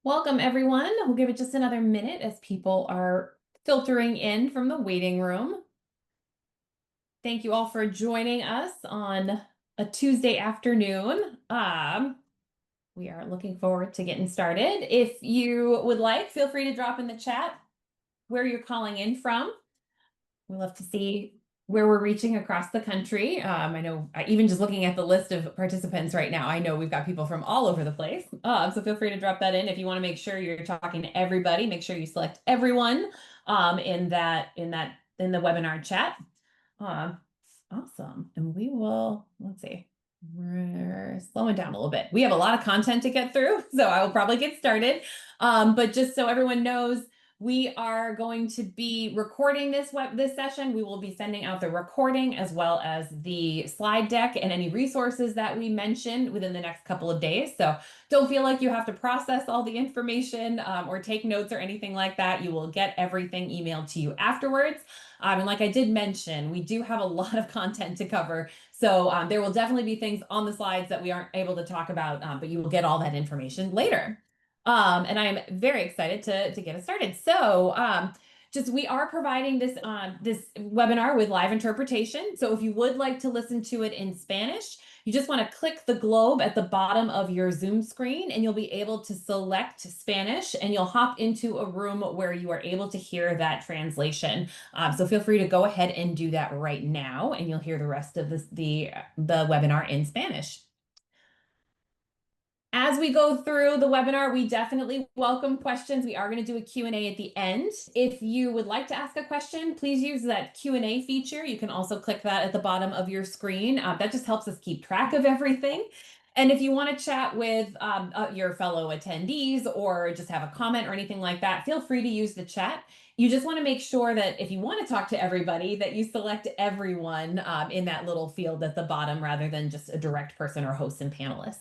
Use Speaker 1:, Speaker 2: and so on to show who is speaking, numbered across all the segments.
Speaker 1: Welcome, everyone. We'll give it just another minute as people are filtering in from the waiting room. Thank you all for joining us on a Tuesday afternoon. We are looking forward to getting started. If you would like, feel free to drop in the chat where you're calling in from. We love to see where we're reaching across the country. I know even just looking at the list of participants right now, I know we've got people from all over the place. So feel free to drop that in. If you want to make sure you're talking to everybody, make sure you select everyone in the webinar chat. Awesome. And we will, let's see, we're slowing down a little bit. We have a lot of content to get through, so I will probably get started. But just so everyone knows, we are going to be recording this session. We will be sending out the recording as well as the slide deck and any resources that we mentioned within the next couple of days. So don't feel like you have to process all the information or take notes or anything like that. You will get everything emailed to you afterwards. And like I did mention, we do have a lot of content to cover. So there will definitely be things on the slides that we aren't able to talk about, but you will get all that information later. And I'm very excited to get us started. So we are providing this webinar with live interpretation. So if you would like to listen to it in Spanish, you just want to click the globe at the bottom of your Zoom screen and you'll be able to select Spanish and you'll hop into a room where you are able to hear that translation. So feel free to go ahead and do that right now and you'll hear the rest of the webinar in Spanish. As we go through the webinar, we definitely welcome questions. We are going to do a Q&A at the end. If you would like to ask a question, please use that Q&A feature. You can also click that at the bottom of your screen. That just helps us keep track of everything. And if you want to chat with your fellow attendees or just have a comment or anything like that, feel free to use the chat. You just want to make sure that if you want to talk to everybody, that you select everyone in that little field at the bottom rather than just a direct person or hosts and panelists.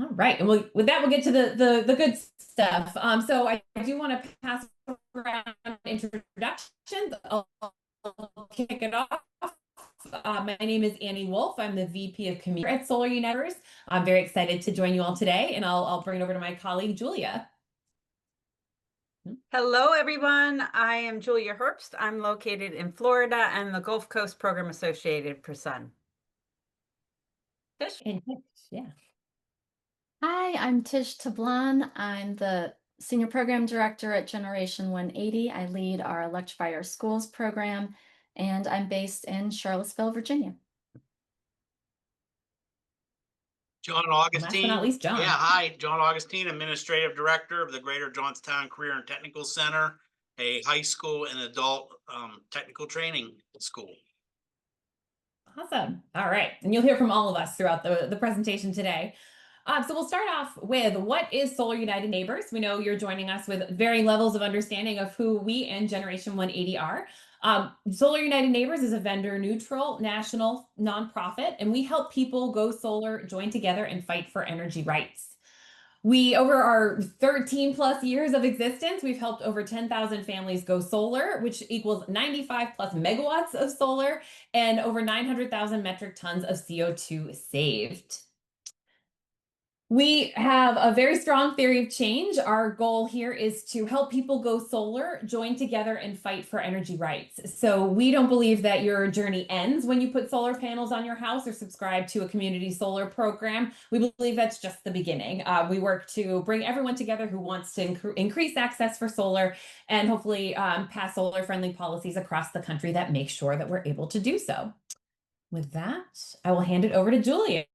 Speaker 1: All right, and with that, we'll get to the good stuff. So I do want to pass around introductions. I'll kick it off. My name is Annie Wolf. I'm the VP of Community at Solar Universe. I'm very excited to join you all today, and I'll bring it over to my colleague, Julia.
Speaker 2: Hello, everyone. I am Julia Herbst. I'm located in Florida and the Gulf Coast Program Associated for Sun. Tish?
Speaker 1: And yeah.
Speaker 3: Hi, I'm Tish Tablan. I'm the Senior Program Director at Generation 180. I lead our Electrify Our Schools program, and I'm based in Charlottesville, Virginia.
Speaker 4: John Augustine.
Speaker 1: Last but not least, John.
Speaker 4: Yeah, hi, John Augustine, Administrative Director of the Greater Johnstown Career and Technical Center, a high school and adult technical training school.
Speaker 1: Awesome. All right. And you'll hear from all of us throughout the presentation today. So we'll start off with what is Solar United Neighbors? We know you're joining us with varying levels of understanding of who we and Generation 180 are. Solar United Neighbors is a vendor neutral national nonprofit, and we help people go solar, join together, and fight for energy rights. Over our 13 plus years of existence, we've helped over 10,000 families go solar, which equals 95 plus megawatts of solar and over 900,000 metric tons of CO2 saved. We have a very strong theory of change. Our goal here is to help people go solar, join together, and fight for energy rights. So we don't believe that your journey ends when you put solar panels on your house or subscribe to a community solar program. We believe that's just the beginning. We work to bring everyone together who wants to increase access for solar and hopefully pass solar-friendly policies across the country that make sure that we're able to do so. With that, I will hand it over to Julia.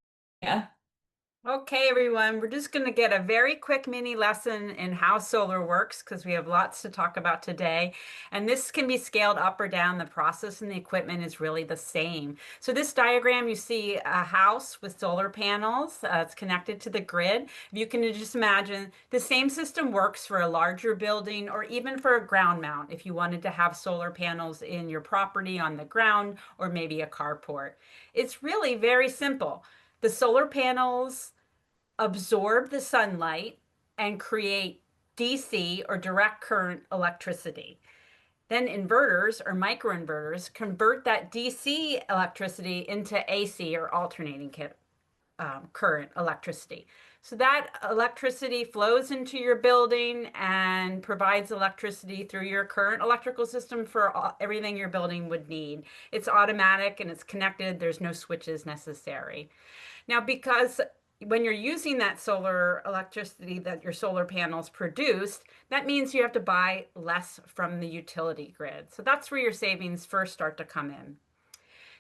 Speaker 2: Okay, everyone, we're just going to get a very quick mini lesson in how solar works because we have lots to talk about today. And this can be scaled up or down. The process and the equipment is really the same. So this diagram, you see a house with solar panels. It's connected to the grid. You can just imagine the same system works for a larger building or even for a ground mount if you wanted to have solar panels in your property on the ground or maybe a carport. It's really very simple. The solar panels absorb the sunlight and create DC or direct current electricity. Then inverters or microinverters convert that DC electricity into AC or alternating current electricity. So that electricity flows into your building and provides electricity through your current electrical system for everything your building would need. It's automatic and it's connected. There's no switches necessary. Now, because when you're using that solar electricity that your solar panels produced, that means you have to buy less from the utility grid. So that's where your savings first start to come in.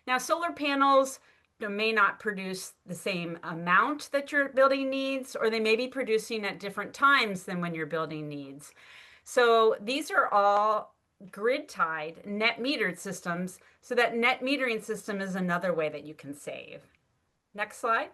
Speaker 2: Now, solar panels may not produce the same amount that your building needs, or they may be producing at different times than when your building needs. So these are all grid tied, net metered systems. So that net metering system is another way that you can save. Next slide.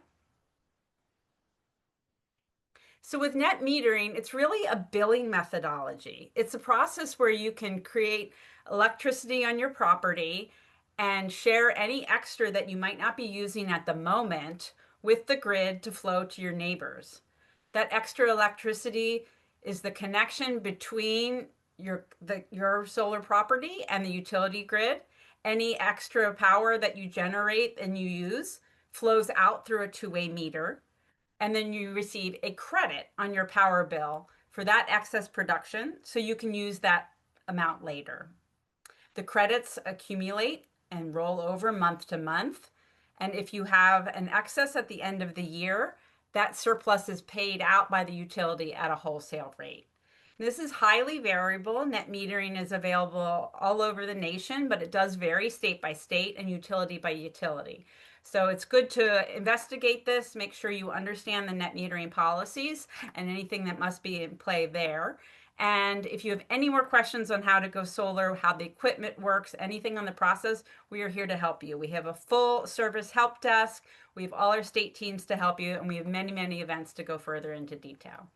Speaker 2: So with net metering, it's really a billing methodology. It's a process where you can create electricity on your property and share any extra that you might not be using at the moment with the grid to flow to your neighbors. That extra electricity is the connection between your solar property and the utility grid. Any extra power that you generate and you use flows out through a two-way meter. And then you receive a credit on your power bill for that excess production, so you can use that amount later. The credits accumulate and roll over month to month. And if you have an excess at the end of the year, that surplus is paid out by the utility at a wholesale rate. This is highly variable. Net metering is available all over the nation, but it does vary state by state and utility by utility. So it's good to investigate this, make sure you understand the net metering policies and anything that must be in play there. And if you have any more questions on how to go solar, how the equipment works, anything on the process, we are here to help you. We have a full service help desk. We have all our state teams to help you, and we have many, many events to go further into detail.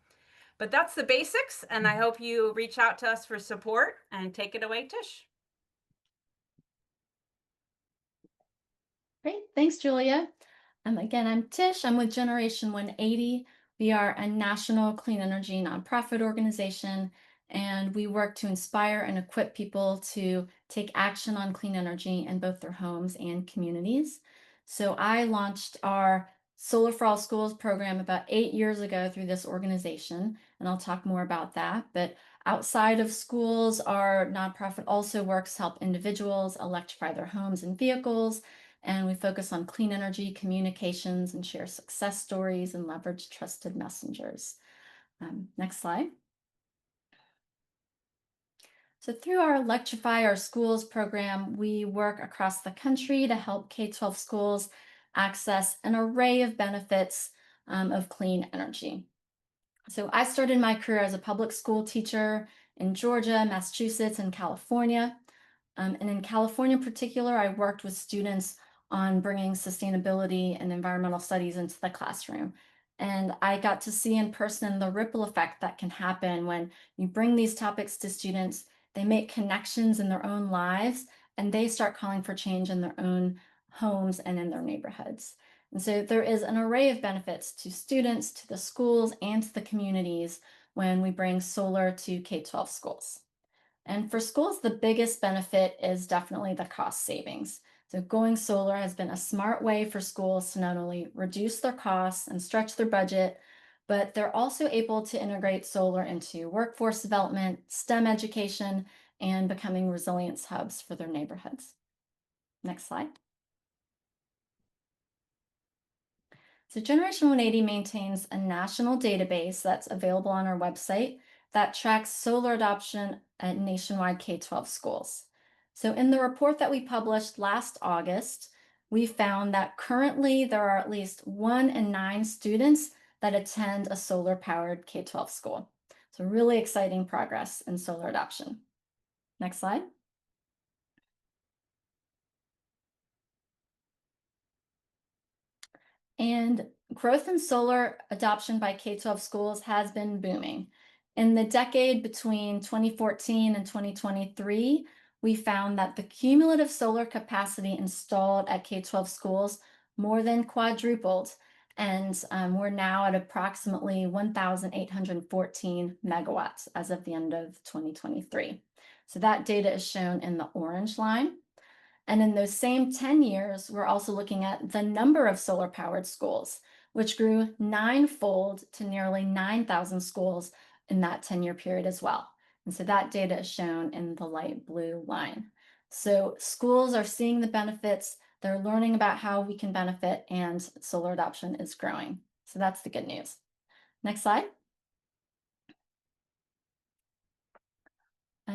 Speaker 2: But that's the basics, and I hope you reach out to us for support, and take it away, Tish.
Speaker 3: Great, thanks, Julia. Again, I'm Tish. I'm with Generation 180. We are a national clean energy nonprofit organization, and we work to inspire and equip people to take action on clean energy in both their homes and communities. So I launched our Solar for All Schools program about 8 years ago through this organization, and I'll talk more about that. But outside of schools, our nonprofit also works to help individuals electrify their homes and vehicles. And we focus on clean energy communications and share success stories and leverage trusted messengers. Next slide. So through our Electrify Our Schools program, we work across the country to help K-12 schools access an array of benefits of clean energy. So I started my career as a public school teacher in Georgia, Massachusetts, and California. And in California in particular, I worked with students on bringing sustainability and environmental studies into the classroom. And I got to see in person the ripple effect that can happen when you bring these topics to students. They make connections in their own lives, and they start calling for change in their own homes and in their neighborhoods. And so there is an array of benefits to students, to the schools, and to the communities when we bring solar to K-12 schools. And for schools, the biggest benefit is definitely the cost savings. So going solar has been a smart way for schools to not only reduce their costs and stretch their budget, but they're also able to integrate solar into workforce development, STEM education, and becoming resilience hubs for their neighborhoods. Next slide. So Generation 180 maintains a national database that's available on our website that tracks solar adoption at nationwide K-12 schools. So in the report that we published last August, we found that currently there are at least 1 in 9 students that attend a solar-powered K-12 school. So really exciting progress in solar adoption. Next slide. And growth in solar adoption by K-12 schools has been booming. In the decade between 2014 and 2023, we found that the cumulative solar capacity installed at K-12 schools more than quadrupled, and we're now at approximately 1,814 megawatts as of the end of 2023. So that data is shown in the orange line. And in those same 10 years, we're also looking at the number of solar powered schools, which grew 9-fold to nearly 9,000 schools in that 10-year period as well. And so that data is shown in the light blue line. So schools are seeing the benefits, they're learning about how we can benefit, and solar adoption is growing. So that's the good news. Next slide.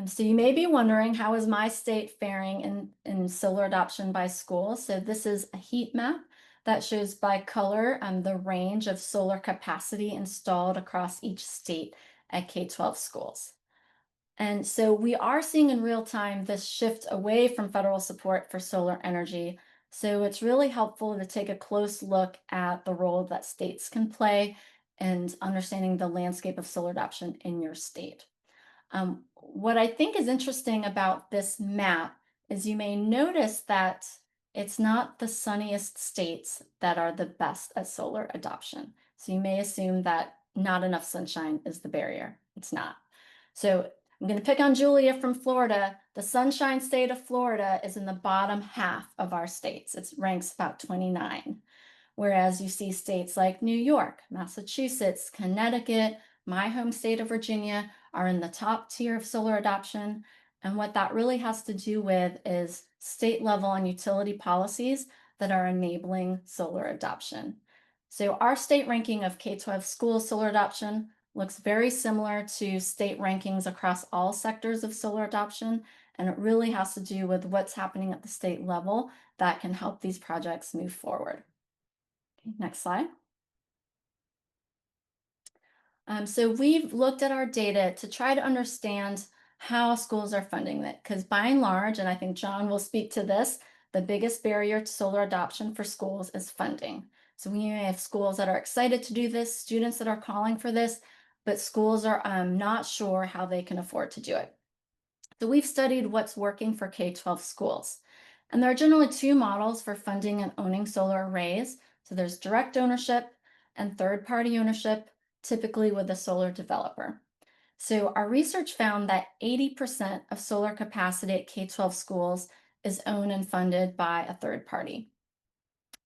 Speaker 3: So you may be wondering, how is my state faring in solar adoption by school? So this is a heat map that shows by color the range of solar capacity installed across each state at K-12 schools. And so we are seeing in real time this shift away from federal support for solar energy. So it's really helpful to take a close look at the role that states can play and understanding the landscape of solar adoption in your state. What I think is interesting about this map is you may notice that it's not the sunniest states that are the best at solar adoption. So you may assume that not enough sunshine is the barrier. It's not. So I'm going to pick on Julia from Florida. The sunshine state of Florida is in the bottom half of our states. It ranks about 29. Whereas you see states like New York, Massachusetts, Connecticut, my home state of Virginia are in the top tier of solar adoption. And what that really has to do with is state level and utility policies that are enabling solar adoption. So our state ranking of K-12 school solar adoption looks very similar to state rankings across all sectors of solar adoption. And it really has to do with what's happening at the state level that can help these projects move forward. Okay, next slide. So we've looked at our data to try to understand how schools are funding it, because by and large, and I think John will speak to this, the biggest barrier to solar adoption for schools is funding. So we may have schools that are excited to do this, students that are calling for this, but schools are not sure how they can afford to do it. So we've studied what's working for K-12 schools. And there are generally two models for funding and owning solar arrays. So there's direct ownership and third-party ownership, typically with a solar developer. So our research found that 80% of solar capacity at K-12 schools is owned and funded by a third party.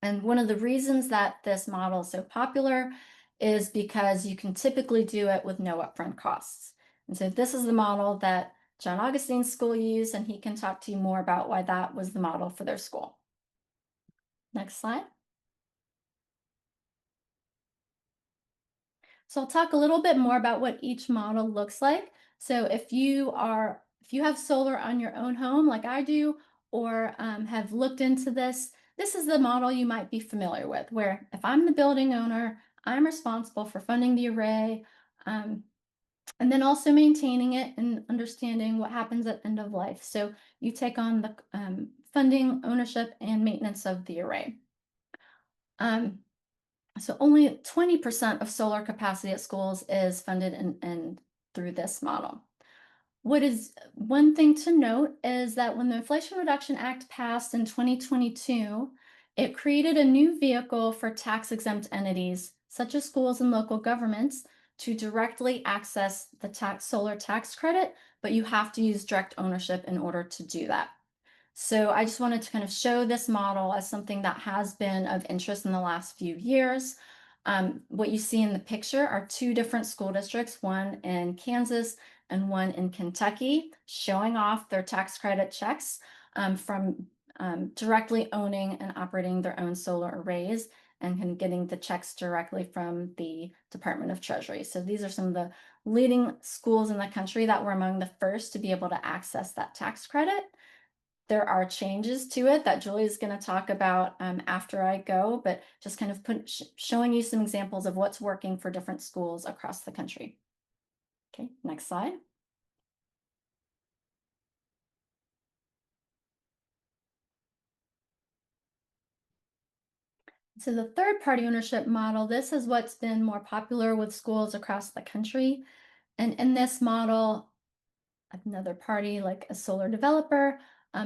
Speaker 3: And one of the reasons that this model is so popular is because you can typically do it with no upfront costs. And so this is the model that John Augustine's school used, and he can talk to you more about why that was the model for their school. Next slide. So I'll talk a little bit more about what each model looks like. So if you have solar on your own home like I do, or have looked into this, this is the model you might be familiar with, where if I'm the building owner, I'm responsible for funding the array, and then also maintaining it and understanding what happens at end of life. So you take on the funding, ownership, and maintenance of the array. So only 20% of solar capacity at schools is funded and through this model. What is one thing to note is that when the Inflation Reduction Act passed in 2022, it created a new vehicle for tax-exempt entities, such as schools and local governments, to directly access the solar tax credit, but you have to use direct ownership in order to do that. So I just wanted to kind of show this model as something that has been of interest in the last few years. What you see in the picture are two different school districts, one in Kansas and one in Kentucky, showing off their tax credit checks from directly owning and operating their own solar arrays and getting the checks directly from the Department of Treasury. So these are some of the leading schools in the country that were among the first to be able to access that tax credit. There are changes to it that Julie's going to talk about after I go, but just kind of showing you some examples of what's working for different schools across the country. Okay, next slide. So the third-party ownership model, this is what's been more popular with schools across the country. And in this model, another party like a solar developer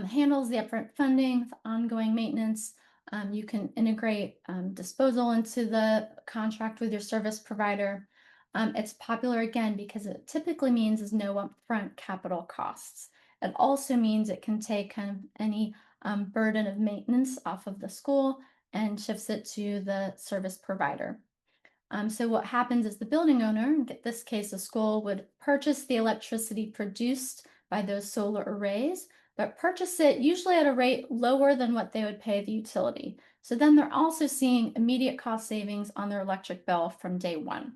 Speaker 3: handles the upfront funding, the ongoing maintenance. You can integrate disposal into the contract with your service provider. It's popular again because it typically means is no upfront capital costs. It also means it can take kind of any burden of maintenance off of the school and shifts it to the service provider. So what happens is the building owner, in this case, the school, would purchase the electricity produced by those solar arrays, but purchase it usually at a rate lower than what they would pay the utility. So then they're also seeing immediate cost savings on their electric bill from day one.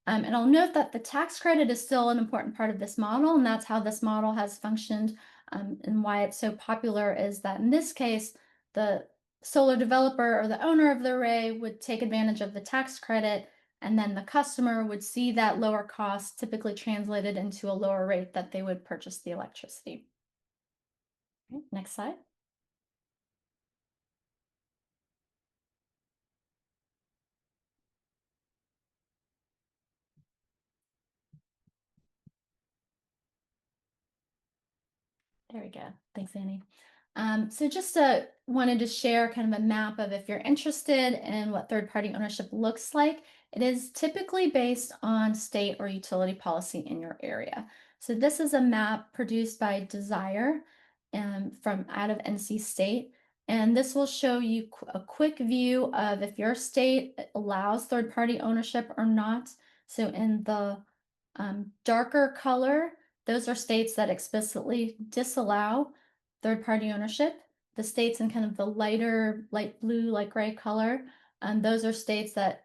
Speaker 3: And I'll note that the tax credit is still an important part of this model, and that's how this model has functioned, and why it's so popular is that in this case, the solar developer or the owner of the array would take advantage of the tax credit, and then the customer would see that lower cost typically translated into a lower rate that they would purchase the electricity. Okay, next slide. There we go. Thanks, Annie. So just wanted to share kind of a map of if you're interested in what third-party ownership looks like. It is typically based on state or utility policy in your area. So this is a map produced by Desire from out of NC State. And this will show you a quick view of if your state allows third-party ownership or not. So in the darker color, those are states that explicitly disallow third-party ownership. The states in kind of the lighter, light blue, light gray color, those are states that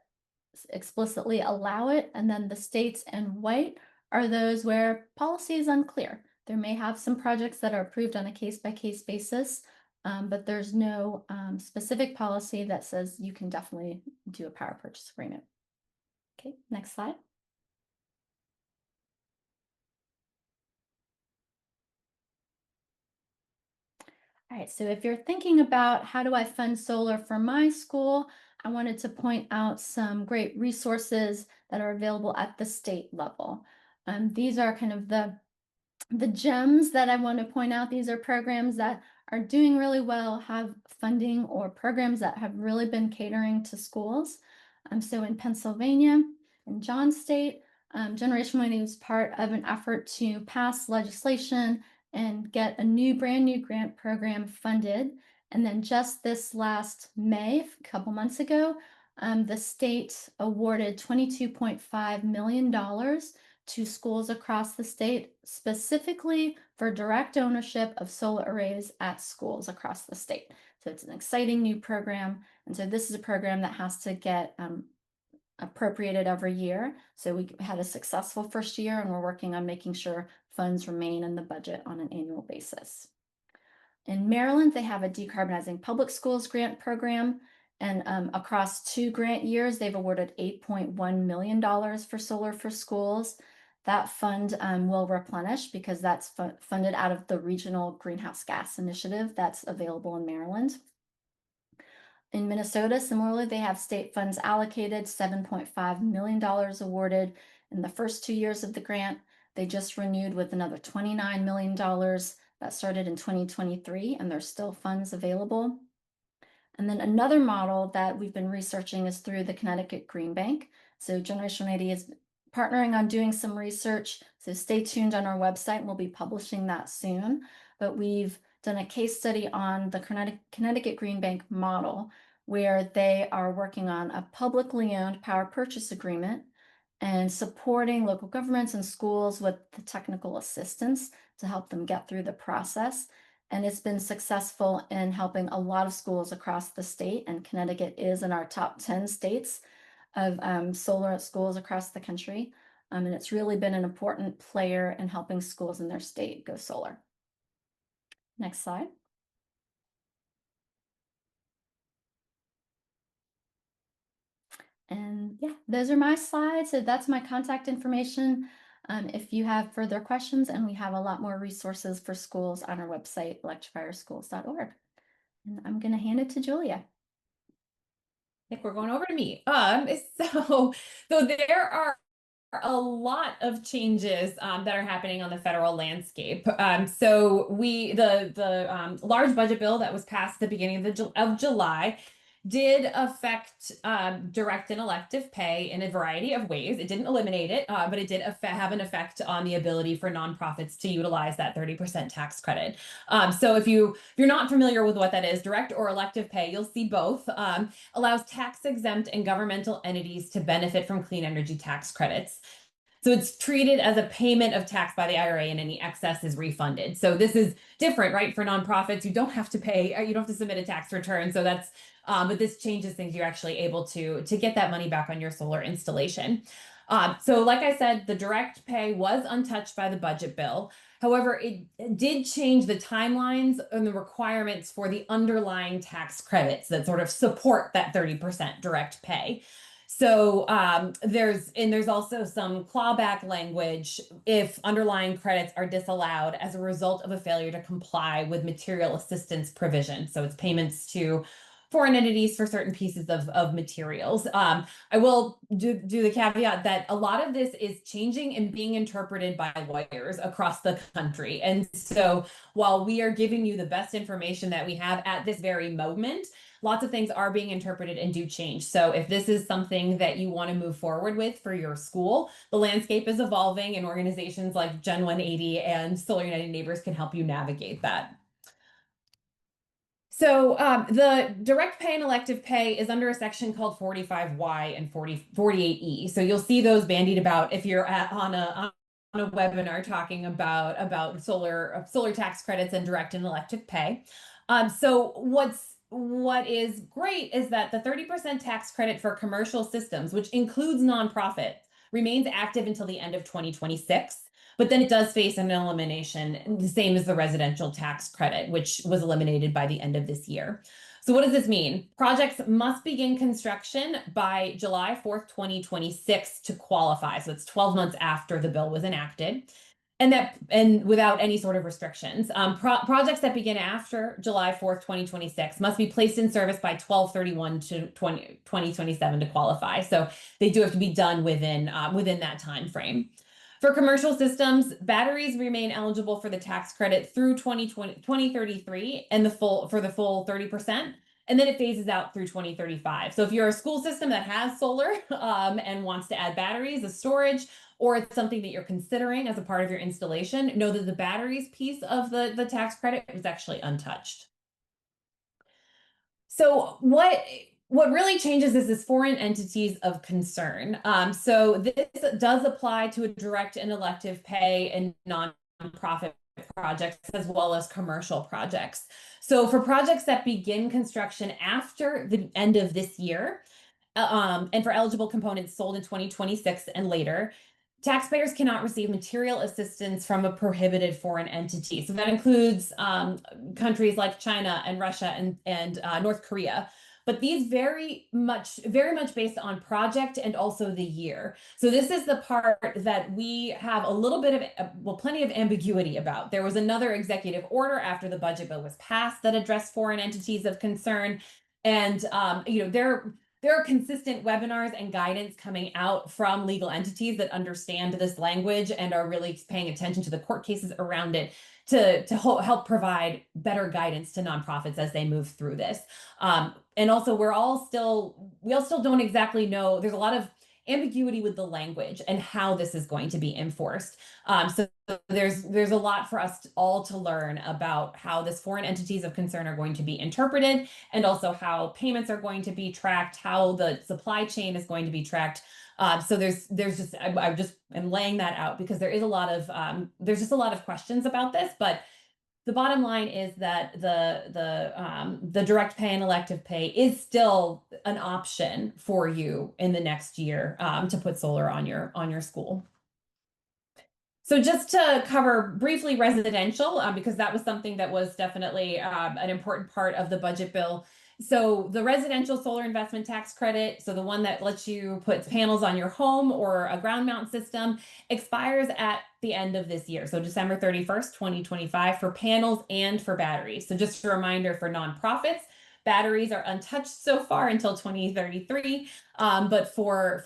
Speaker 3: explicitly allow it. And then the states in white are those where policy is unclear. There may have some projects that are approved on a case-by-case basis, but there's no specific policy that says you can definitely do a power purchase agreement. Okay, next slide. All right, so if you're thinking about how do I fund solar for my school, I wanted to point out some great resources that are available at the state level. These are kind of the gems that I want to point out. These are programs that are doing really well, have funding, or programs that have really been catering to schools. So in Pennsylvania, in Johnstown, Generation 1 was part of an effort to pass legislation and get a brand new grant program funded. And then just this last May, a couple months ago, the state awarded $22.5 million to schools across the state, specifically for direct ownership of solar arrays at schools across the state. So it's an exciting new program. And so this is a program that has to get appropriated every year. So we had a successful first year, and we're working on making sure funds remain in the budget on an annual basis. In Maryland, they have a decarbonizing public schools grant program, and across 2 grant years, they've awarded $8.1 million for solar for schools. That fund will replenish because that's funded out of the Regional Greenhouse Gas Initiative that's available in Maryland. In Minnesota, similarly, they have state funds allocated, $7.5 million awarded in the first 2 years of the grant. They just renewed with another $29 million that started in 2023, and there's still funds available. And then another model that we've been researching is through the Connecticut Green Bank. So Generation 80 is partnering on doing some research. So stay tuned on our website, and we'll be publishing that soon. But we've done a case study on the Connecticut Green Bank model, where they are working on a publicly owned power purchase agreement and supporting local governments and schools with the technical assistance to help them get through the process. And it's been successful in helping a lot of schools across the state, and Connecticut is in our top 10 states of solar at schools across the country. And it's really been an important player in helping schools in their state go solar. Next slide. And yeah, those are my slides. So that's my contact information if you have further questions, and we have a lot more resources for schools on our website, electrifierschools.org. And I'm going to hand it to Julia.
Speaker 1: I think we're going over to me. So there are a lot of changes that are happening on the federal landscape. So the large budget bill that was passed at the beginning of July did affect direct and elective pay in a variety of ways. It didn't eliminate it, but it did have an effect on the ability for nonprofits to utilize that 30% tax credit. So if you're not familiar with what that is, direct or elective pay, you'll see both. Allows tax exempt and governmental entities to benefit from clean energy tax credits. So it's treated as a payment of tax by the IRA, and any excess is refunded. So this is different, right? For nonprofits, you don't have to pay, you don't have to submit a tax return. So that's, but this changes things. You're actually able to get that money back on your solar installation. So like I said, the direct pay was untouched by the budget bill. However, it did change the timelines and the requirements for the underlying tax credits that sort of support that 30% direct pay. So there's also some clawback language if underlying credits are disallowed as a result of a failure to comply with material assistance provision. So it's payments to foreign entities for certain pieces of materials. I will do the caveat that a lot of this is changing and being interpreted by lawyers across the country. And so while we are giving you the best information that we have at this very moment, lots of things are being interpreted and do change. So if this is something that you want to move forward with for your school, the landscape is evolving, and organizations like Gen 180 and Solar United Neighbors can help you navigate that. So the direct pay and elective pay is under a section called 45Y and 48E. So you'll see those bandied about if you're on a webinar talking about solar tax credits and direct and elective pay. So what is great is that the 30% tax credit for commercial systems, which includes nonprofit, remains active until the end of 2026. But then it does face an elimination, the same as the residential tax credit, which was eliminated by the end of this year. So what does this mean? Projects must begin construction by July 4th, 2026 to qualify. So it's 12 months after the bill was enacted. And without any sort of restrictions. Projects that begin after July 4th, 2026 must be placed in service by 12/31 to 2027 to qualify. So they do have to be done within that time frame. For commercial systems, batteries remain eligible for the tax credit through 2033 and the full 30%. And then it phases out through 2035. So if you're a school system that has solar and wants to add batteries, a storage, or it's something that you're considering as a part of your installation, know that the batteries piece of the tax credit is actually untouched. So what really changes is foreign entities of concern. So this does apply to a direct and elective pay and nonprofit projects as well as commercial projects. So for projects that begin construction after the end of this year, and for eligible components sold in 2026 and later, taxpayers cannot receive material assistance from a prohibited foreign entity. So that includes countries like China and Russia and North Korea. But these very much based on project and also the year. So this is the part that we have a little bit of, plenty of ambiguity about. There was another executive order after the budget bill was passed that addressed foreign entities of concern. And there are consistent webinars and guidance coming out from legal entities that understand this language and are really paying attention to the court cases around it to help provide better guidance to nonprofits as they move through this. And also we all still don't exactly know. There's a lot of ambiguity with the language and how this is going to be enforced. So there's a lot for us all to learn about how this foreign entities of concern are going to be interpreted, and also how payments are going to be tracked, how the supply chain is going to be tracked. So I just am laying that out because there's just a lot of questions about this, but the bottom line is that the direct pay and elective pay is still an option for you in the next year to put solar on your school. So just to cover briefly residential, because that was something that was definitely an important part of the budget bill. So the residential solar investment tax credit, so the one that lets you put panels on your home or a ground mount system, expires at the end of this year. So December 31st, 2025 for panels and for batteries. So just a reminder for nonprofits, batteries are untouched so far until 2033. But for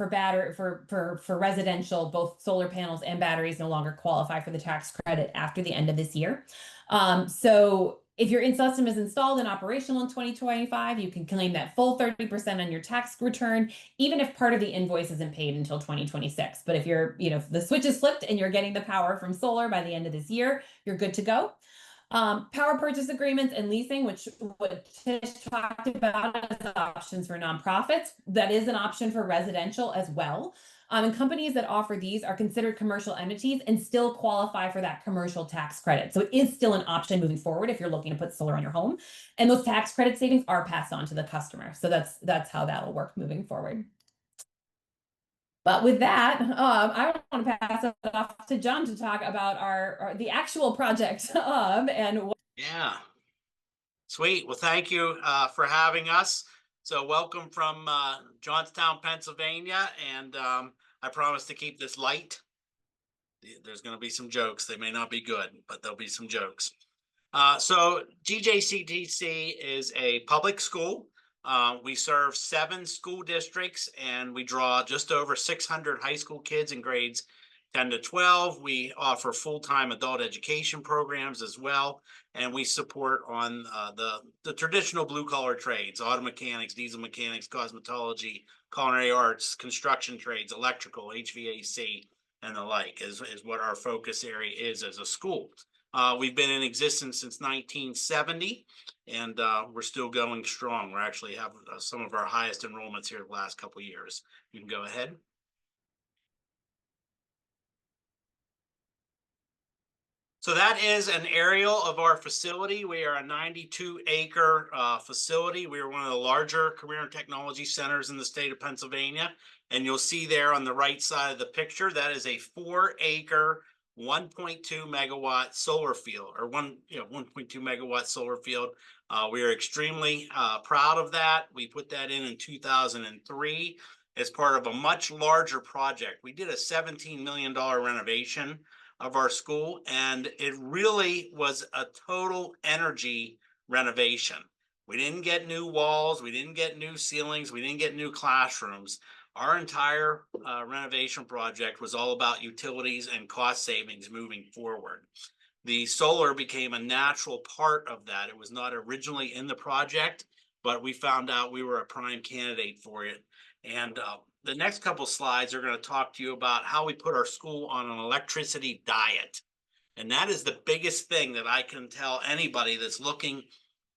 Speaker 1: residential, both solar panels and batteries no longer qualify for the tax credit after the end of this year. So If your in-system is installed and operational in 2025, you can claim that full 30% on your tax return, even if part of the invoice isn't paid until 2026. But if if the switch is flipped and you're getting the power from solar by the end of this year, you're good to go. Power purchase agreements and leasing, which what Tish talked about as options for nonprofits, that is an option for residential as well. And companies that offer these are considered commercial entities and still qualify for that commercial tax credit. So it is still an option moving forward if you're looking to put solar on your home. And those tax credit savings are passed on to the customer. So that's how that'll work moving forward. But with that, I want to pass it off to John to talk about the actual project and
Speaker 4: Yeah. Sweet. Well, thank you for having us. So welcome from Johnstown, Pennsylvania. And I promise to keep this light. There's going to be some jokes. They may not be good, but there'll be some jokes. So GJCTC is a public school. We serve 7 school districts, and we draw just over 600 high school kids in grades 10 to 12. We offer full-time adult education programs as well, and we support on the traditional blue-collar trades: auto mechanics, diesel mechanics, cosmetology, culinary arts, construction trades, electrical, HVAC, and the like is what our focus area is as a school. We've been in existence since 1970, and we're still going strong. We actually have some of our highest enrollments here the last couple of years. You can go ahead. So that is an aerial of our facility. We are a 92-acre facility. We are one of the larger career and technology centers in the state of Pennsylvania. And you'll see there on the right side of the picture, that is a 4-acre, 1.2 megawatt solar field, or 1.2 megawatt solar field. We are extremely proud of that. We put that in 2003 as part of a much larger project. We did a $17 million renovation of our school, and it really was a total energy renovation. We didn't get new walls, we didn't get new ceilings, we didn't get new classrooms. Our entire renovation project was all about utilities and cost savings moving forward. The solar became a natural part of that. It was not originally in the project, but we found out we were a prime candidate for it. And the next couple slides are going to talk to you about how we put our school on an electricity diet. And that is the biggest thing that I can tell anybody that's looking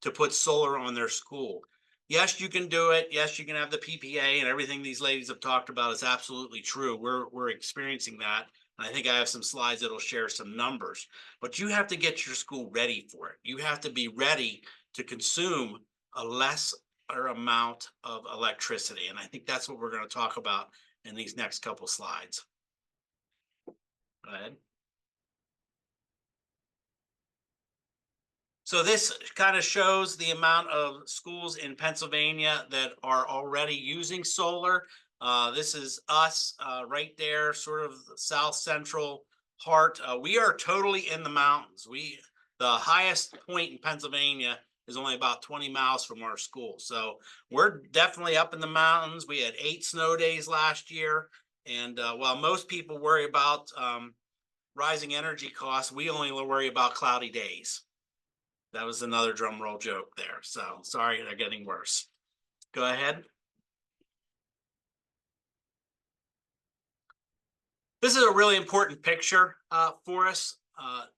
Speaker 4: to put solar on their school. Yes, you can do it. Yes, you can have the PPA, and everything these ladies have talked about is absolutely true. We're experiencing that. And I think I have some slides that'll share some numbers. But you have to get your school ready for it. You have to be ready to consume a lesser amount of electricity. And I think that's what we're going to talk about in these next couple slides. Go ahead. So this kind of shows the amount of schools in Pennsylvania that are already using solar. This is us right there, sort of the south central heart. We are totally in the mountains. The highest point in Pennsylvania is only about 20 miles from our school. So we're definitely up in the mountains. We had 8 snow days last year. And while most people worry about rising energy costs, we only worry about cloudy days. That was another drum roll joke there. So sorry, they're getting worse. Go ahead. This is a really important picture for us.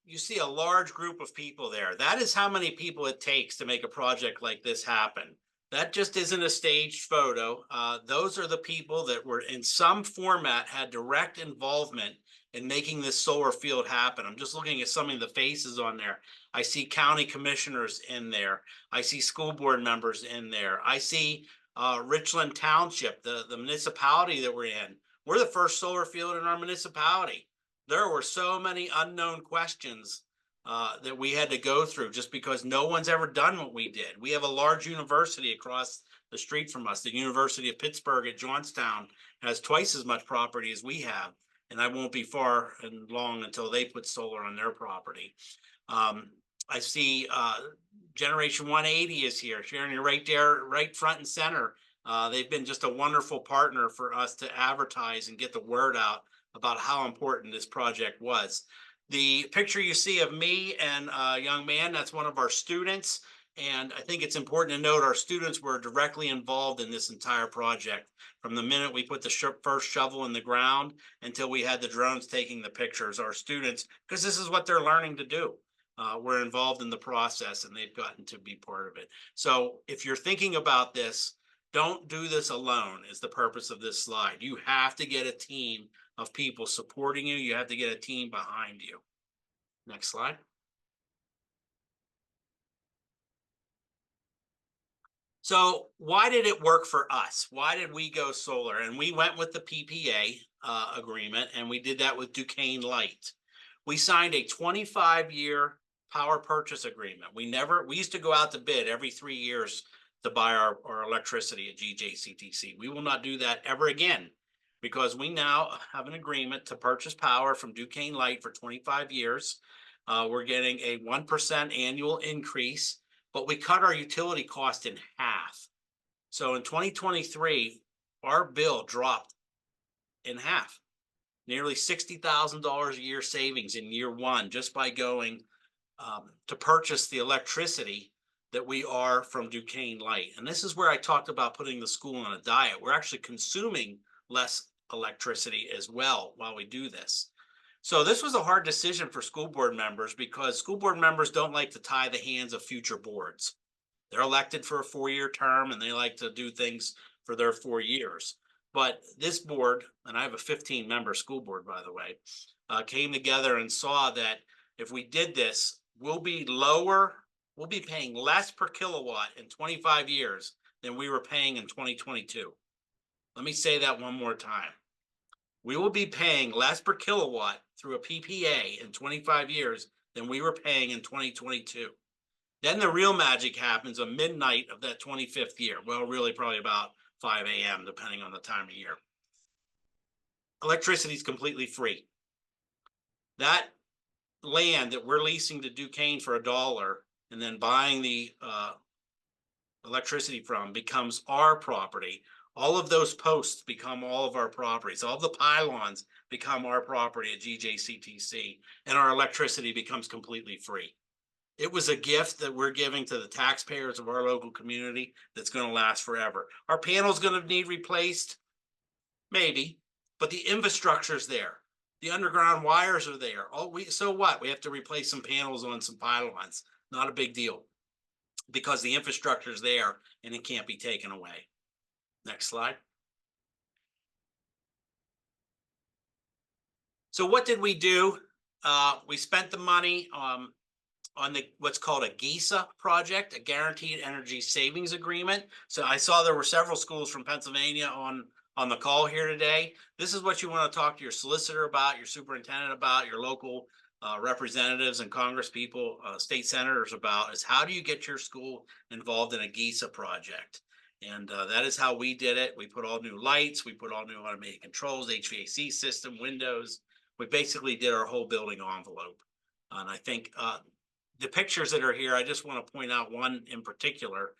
Speaker 4: You see a large group of people there. That is how many people it takes to make a project like this happen. That just isn't a staged photo. Those are the people that were in some format, had direct involvement in making this solar field happen. I'm just looking at some of the faces on there. I see county commissioners in there. I see school board members in there. I see Richland Township, the municipality that we're in. We're the first solar field in our municipality. There were so many unknown questions that we had to go through just because no one's ever done what we did. We have a large university across the street from us. The University of Pittsburgh at Johnstown has twice as much property as we have, and I won't be far and long until they put solar on their property. I see Generation 180 is here, Sharon, you're right there, right front and center. They've been just a wonderful partner for us to advertise and get the word out about how important this project was. The picture you see of me and a young man, that's one of our students. And I think it's important to note our students were directly involved in this entire project from the minute we put the first shovel in the ground until we had the drones taking the pictures. Our students, because this is what they're learning to do. We're involved in the process and they've gotten to be part of it. So if you're thinking about this, don't do this alone is the purpose of this slide. You have to get a team of people supporting you. You have to get a team behind you. Next slide. So why did it work for us? Why did we go solar? And we went with the PPA agreement, and we did that with Duquesne Light. We signed a 25-year power purchase agreement. We used to go out to bid every 3 years to buy our electricity at GJCTC. We will not do that ever again because we now have an agreement to purchase power from Duquesne Light for 25 years. We're getting a 1% annual increase, but we cut our utility cost in half. So in 2023, our bill dropped in half, nearly $60,000 a year savings in year one, just by going to purchase the electricity that we are from Duquesne Light. And this is where I talked about putting the school on a diet. We're actually consuming less electricity as well while we do this. So this was a hard decision for school board members because school board members don't like to tie the hands of future boards. They're elected for a 4-year term and they like to do things for their 4 years. But this board, and I have a 15-member school board, by the way, came together and saw that if we did this, we'll be paying less per kilowatt in 25 years than we were paying in 2022. Let me say that one more time. We will be paying less per kilowatt through a PPA in 25 years than we were paying in 2022. Then the real magic happens at midnight of that 25th year. Well, really probably about 5 a.m. depending on the time of year. Electricity is completely free. That land that we're leasing to Duquesne for $1 and then buying the electricity from becomes our property. All of those posts become all of our properties. All of the pylons become our property at GJCTC, and our electricity becomes completely free. It was a gift that we're giving to the taxpayers of our local community that's going to last forever. Our panel's going to need replaced, maybe, but the infrastructure's there. The underground wires are there. So what? We have to replace some panels on some pylons. Not a big deal because the infrastructure's there and it can't be taken away. Next slide. So what did we do? We spent the money on what's called a GESA project, a Guaranteed Energy Savings Agreement. So I saw there were several schools from Pennsylvania on the call here today. This is what you want to talk to your solicitor about, your superintendent about, your local representatives and Congress people, state senators about, is how do you get your school involved in a GESA project? And that is how we did it. We put all new lights, we put all new automated controls, HVAC system, windows. We basically did our whole building envelope. And I think the pictures that are here, I just want to point out one in particular.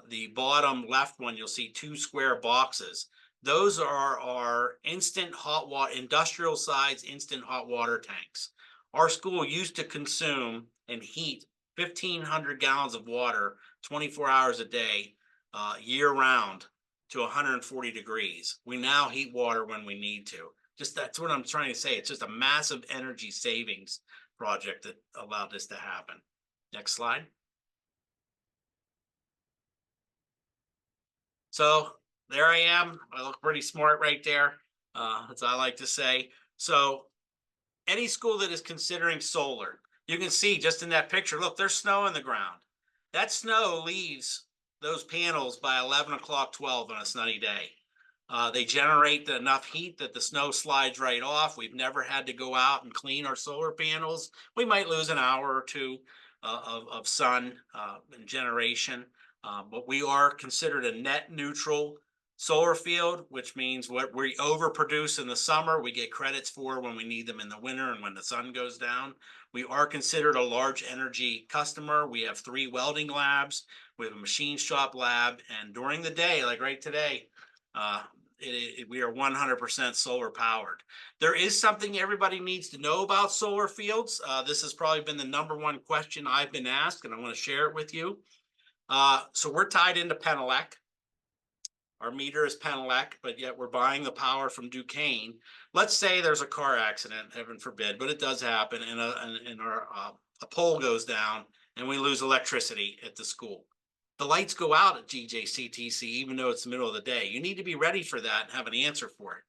Speaker 4: The bottom left one, you'll see 2 square boxes. Those are our instant hot water, industrial size instant hot water tanks. Our school used to consume and heat 1,500 gallons of water 24 hours a day, year round to 140 degrees. We now heat water when we need to. Just that's what I'm trying to say. It's just a massive energy savings project that allowed this to happen. Next slide. So there I am. I look pretty smart right there, as I like to say. So any school that is considering solar, you can see just in that picture, look, there's snow on the ground. That snow leaves those panels by 11 o'clock, 12 on a sunny day. They generate enough heat that the snow slides right off. We've never had to go out and clean our solar panels. We might lose an hour or two of sun and generation, but we are considered a net neutral solar field, which means what we overproduce in the summer, we get credits for when we need them in the winter and when the sun goes down. We are considered a large energy customer. We have 3 welding labs. We have a machine shop lab. And during the day, like right today, we are 100% solar powered. There is something everybody needs to know about solar fields. This has probably been the #1 question I've been asked, and I want to share it with you. So we're tied into Penelec. Our meter is Penelec, but yet we're buying the power from Duquesne. Let's say there's a car accident, heaven forbid, but it does happen, and a pole goes down, and we lose electricity at the school. The lights go out at GJCTC, even though it's the middle of the day. You need to be ready for that and have an answer for it.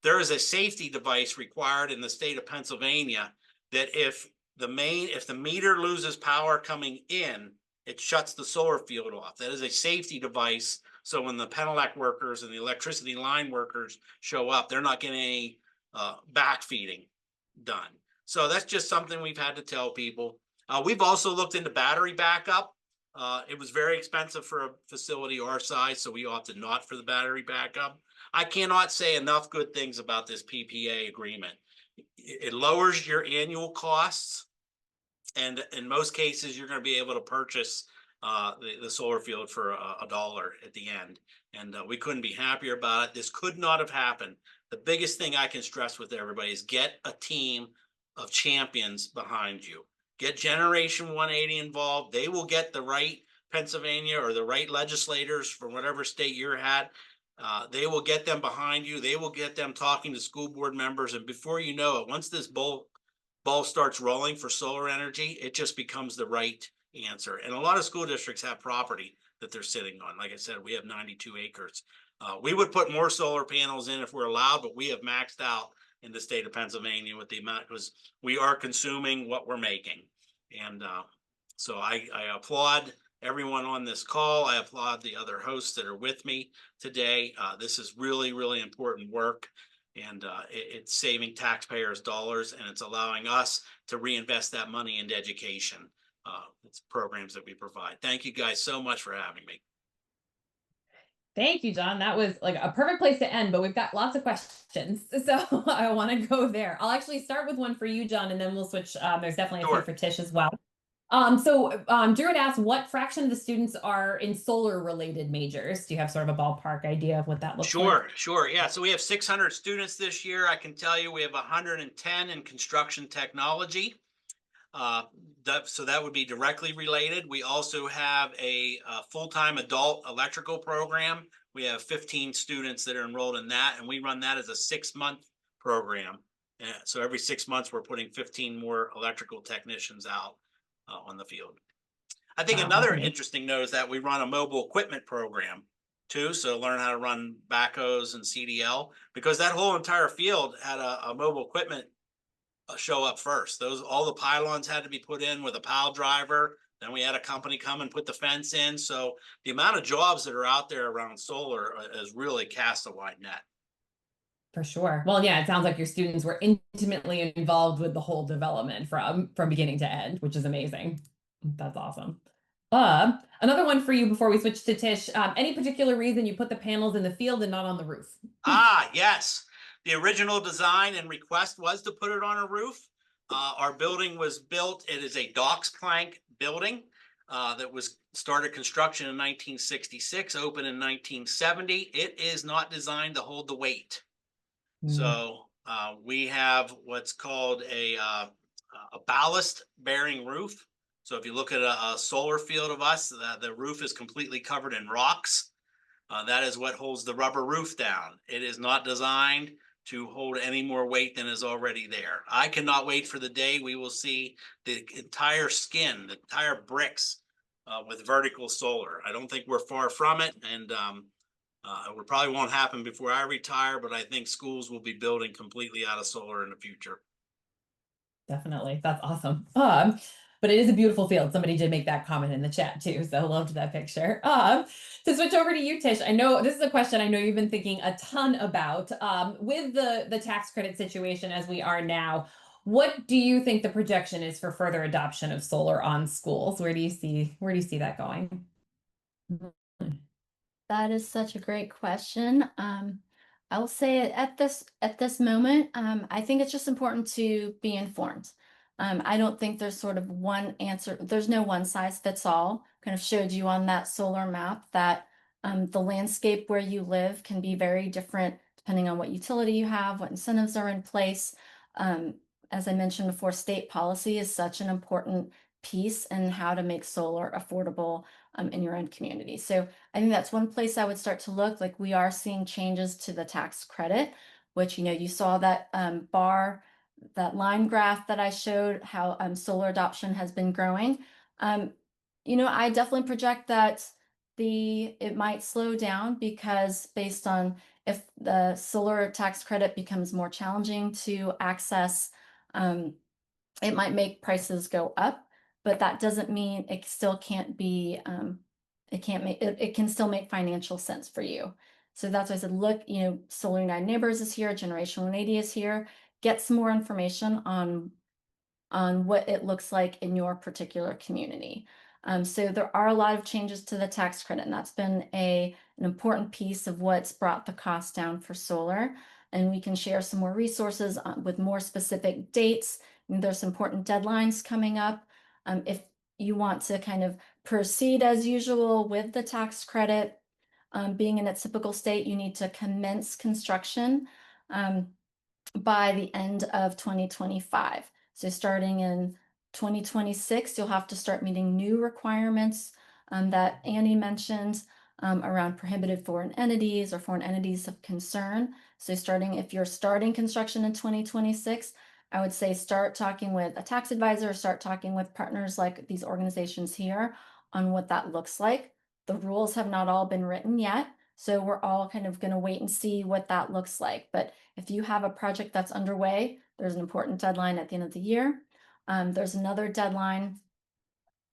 Speaker 4: There is a safety device required in the state of Pennsylvania that if the meter loses power coming in, it shuts the solar field off. That is a safety device. So when the Penelec workers and the electricity line workers show up, they're not getting any backfeeding done. So that's just something we've had to tell people. We've also looked into battery backup. It was very expensive for a facility our size, so we opted not for the battery backup. I cannot say enough good things about this PPA agreement. It lowers your annual costs, and in most cases, you're going to be able to purchase the solar field for $1 at the end. And we couldn't be happier about it. This could not have happened. The biggest thing I can stress with everybody is get a team of champions behind you. Get Generation 180 involved. They will get the right Pennsylvania or the right legislators from whatever state you're at. They will get them behind you. They will get them talking to school board members. And before you know it, once this ball starts rolling for solar energy, it just becomes the right answer. And a lot of school districts have property that they're sitting on. Like I said, we have 92 acres. We would put more solar panels in if we're allowed, but we have maxed out in the state of Pennsylvania with the amount, because we are consuming what we're making. And so I applaud everyone on this call. I applaud the other hosts that are with me today. This is really, really important work, and it's saving taxpayers dollars, and it's allowing us to reinvest that money into education. It's programs that we provide. Thank you guys so much for having me.
Speaker 1: Thank you, John. That was like a perfect place to end, but we've got lots of questions. So I want to go there. I'll actually start with one for you, John, and then we'll switch. There's definitely a few for Tish as well. Drew had asked what fraction of the students are in solar related majors. Do you have sort of a ballpark idea of what that looks like?
Speaker 4: Sure. Yeah. So we have 600 students this year. I can tell you we have 110 in construction technology. So that would be directly related. We also have a full-time adult electrical program. We have 15 students that are enrolled in that, and we run that as a 6-month program. So every 6 months, we're putting 15 more electrical technicians out on the field. I think another interesting note is that we run a mobile equipment program too. So learn how to run backhoes and CDL, because that whole entire field had a mobile equipment show up first. All the pylons had to be put in with a pile driver. Then we had a company come and put the fence in. So the amount of jobs that are out there around solar has really cast a wide net.
Speaker 1: For sure. Well, yeah, it sounds like your students were intimately involved with the whole development from beginning to end, which is amazing. That's awesome. Another one for you before we switch to Tish. Any particular reason you put the panels in the field and not on the roof?
Speaker 4: Yes. The original design and request was to put it on a roof. Our building was built. It is a docks plank building that was started construction in 1966, opened in 1970. It is not designed to hold the weight. So we have what's called a ballast bearing roof. So if you look at a solar field of us, the roof is completely covered in rocks. That is what holds the rubber roof down. It is not designed to hold any more weight than is already there. I cannot wait for the day we will see the entire skin, the entire bricks with vertical solar. I don't think we're far from it, and it probably won't happen before I retire, but I think schools will be building completely out of solar in the future.
Speaker 1: Definitely. That's awesome. But it is a beautiful field. Somebody did make that comment in the chat too, so loved that picture. To switch over to you, Tish, I know this is a question I know you've been thinking a ton about. With the tax credit situation as we are now, what do you think the projection is for further adoption of solar on schools? Where do you see that going?
Speaker 3: That is such a great question. I will say at this moment, I think it's just important to be informed. I don't think there's sort of one answer. There's no one size fits all. Kind of showed you on that solar map that The landscape where you live can be very different depending on what utility you have, what incentives are in place. As I mentioned before, state policy is such an important piece in how to make solar affordable in your own community. So I think that's one place I would start to look. Like, we are seeing changes to the tax credit, which, you saw that bar, that line graph that I showed, how solar adoption has been growing. I definitely project that it might slow down, because based on if the solar tax credit becomes more challenging to access, it might make prices go up, but that doesn't mean it still can't be, it can still make financial sense for you. So that's why I said, look, Solar United Neighbors is here, Generation 180 is here. Get some more information on what it looks like in your particular community. So there are a lot of changes to the tax credit, and that's been an important piece of what's brought the cost down for solar. And we can share some more resources with more specific dates. And there's important deadlines coming up. If you want to kind of proceed as usual with the tax credit, being in its typical state, you need to commence construction by the end of 2025. So starting in 2026, you'll have to start meeting new requirements that Annie mentioned around prohibited foreign entities or foreign entities of concern. So if you're starting construction in 2026, I would say start talking with a tax advisor, start talking with partners like these organizations here on what that looks like. The rules have not all been written yet, so we're all kind of going to wait and see what that looks like. But if you have a project that's underway, there's an important deadline at the end of the year. There's another deadline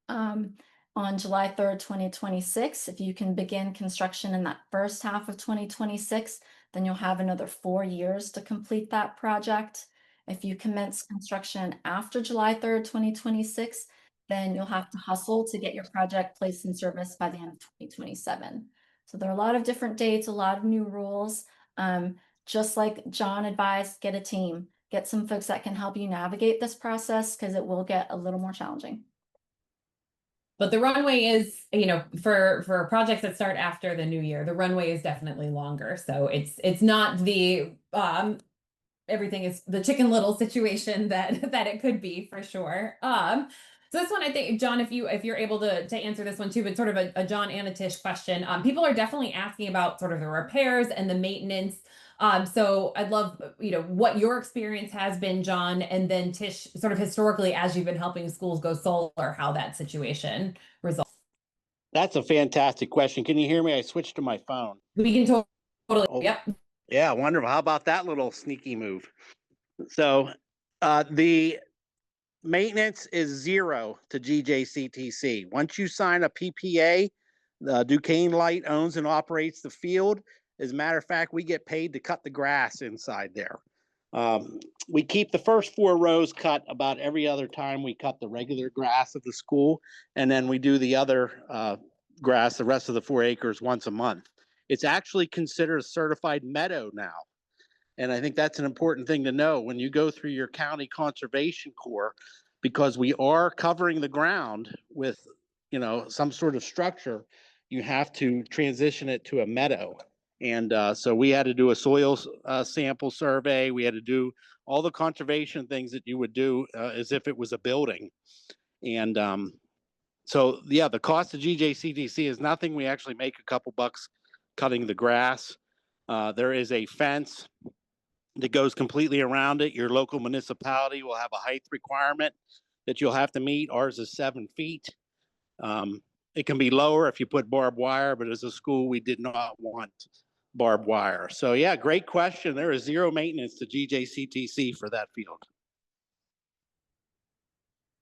Speaker 3: on July 3rd, 2026. If you can begin construction in that first half of 2026, then you'll have another 4 years to complete that project. If you commence construction after July 3rd, 2026, then you'll have to hustle to get your project placed in service by the end of 2027. So there are a lot of different dates, a lot of new rules. Just like John advised, get a team, get some folks that can help you navigate this process, because it will get a little more challenging.
Speaker 1: But the runway is, for projects that start after the new year, the runway is definitely longer. So it's not the everything is the Chicken Little situation that it could be, for sure. So this one, I think, John, if you're able to answer this one too, but sort of a John and a Tish question. People are definitely asking about sort of the repairs and the maintenance. So I'd love, what your experience has been, John, and then Tish, sort of historically, as you've been helping schools go solar, how that situation results.
Speaker 4: That's a fantastic question. Can you hear me? I switched to my phone.
Speaker 1: We can totally,
Speaker 4: Oh,
Speaker 1: yep.
Speaker 4: yeah, wonderful. How about that little sneaky move? So the maintenance is zero to GJCTC. Once you sign a PPA, Duquesne Light owns and operates the field. As a matter of fact, we get paid to cut the grass inside there. We keep the first 4 rows cut about every other time we cut the regular grass of the school, and then we do the other grass, the rest of the 4 acres, once a month. It's actually considered a certified meadow now. And I think that's an important thing to know when you go through your county conservation corps, because we are covering the ground with, some sort of structure. You have to transition it to a meadow. And so we had to do a soil sample survey. We had to do all the conservation things that you would do as if it was a building. And so, yeah, the cost of GJCTC is nothing. We actually make a couple bucks cutting the grass. There is a fence that goes completely around it. Your local municipality will have a height requirement that you'll have to meet. Ours is 7 feet. It can be lower if you put barbed wire, but as a school, we did not want barbed wire. So yeah, great question. There is zero maintenance to GJCTC for that field.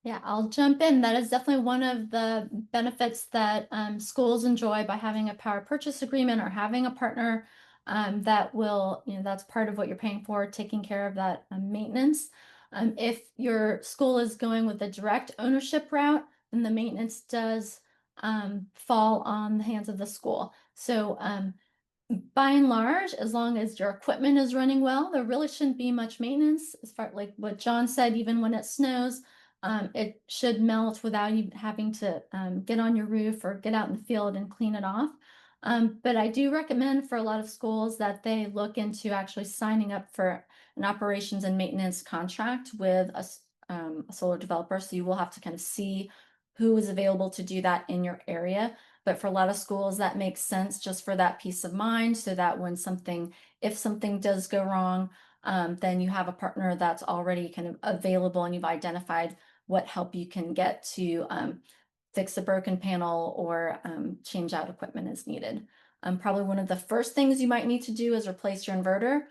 Speaker 3: Yeah, I'll jump in. That is definitely one of the benefits that schools enjoy by having a power purchase agreement or having a partner that will, that's part of what you're paying for, taking care of that maintenance. If your school is going with a direct ownership route, then the maintenance does fall on the hands of the school. So by and large, as long as your equipment is running well, there really shouldn't be much maintenance. As far like what John said, even when it snows, it should melt without you having to get on your roof or get out in the field and clean it off. But I do recommend for a lot of schools that they look into actually signing up for an operations and maintenance contract with a solar developer. So you will have to kind of see who is available to do that in your area. But for a lot of schools, that makes sense just for that peace of mind, so that if something does go wrong, then you have a partner that's already kind of available and you've identified what help you can get to fix a broken panel or change out equipment as needed. Probably one of the first things you might need to do is replace your inverter.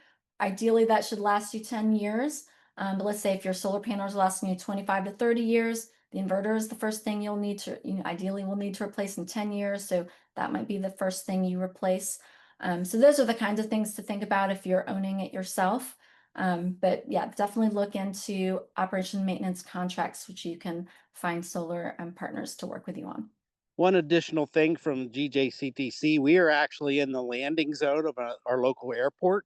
Speaker 3: Ideally, that should last you 10 years. But let's say if your solar panels are lasting you 25 to 30 years, the inverter is the first thing you'll need to, ideally will need to replace in 10 years. So that might be the first thing you replace. So those are the kinds of things to think about if you're owning it yourself. But yeah, definitely look into operation and maintenance contracts, which you can find solar partners to work with you on.
Speaker 5: One additional thing from GJCTC, we are actually in the landing zone of our local airport,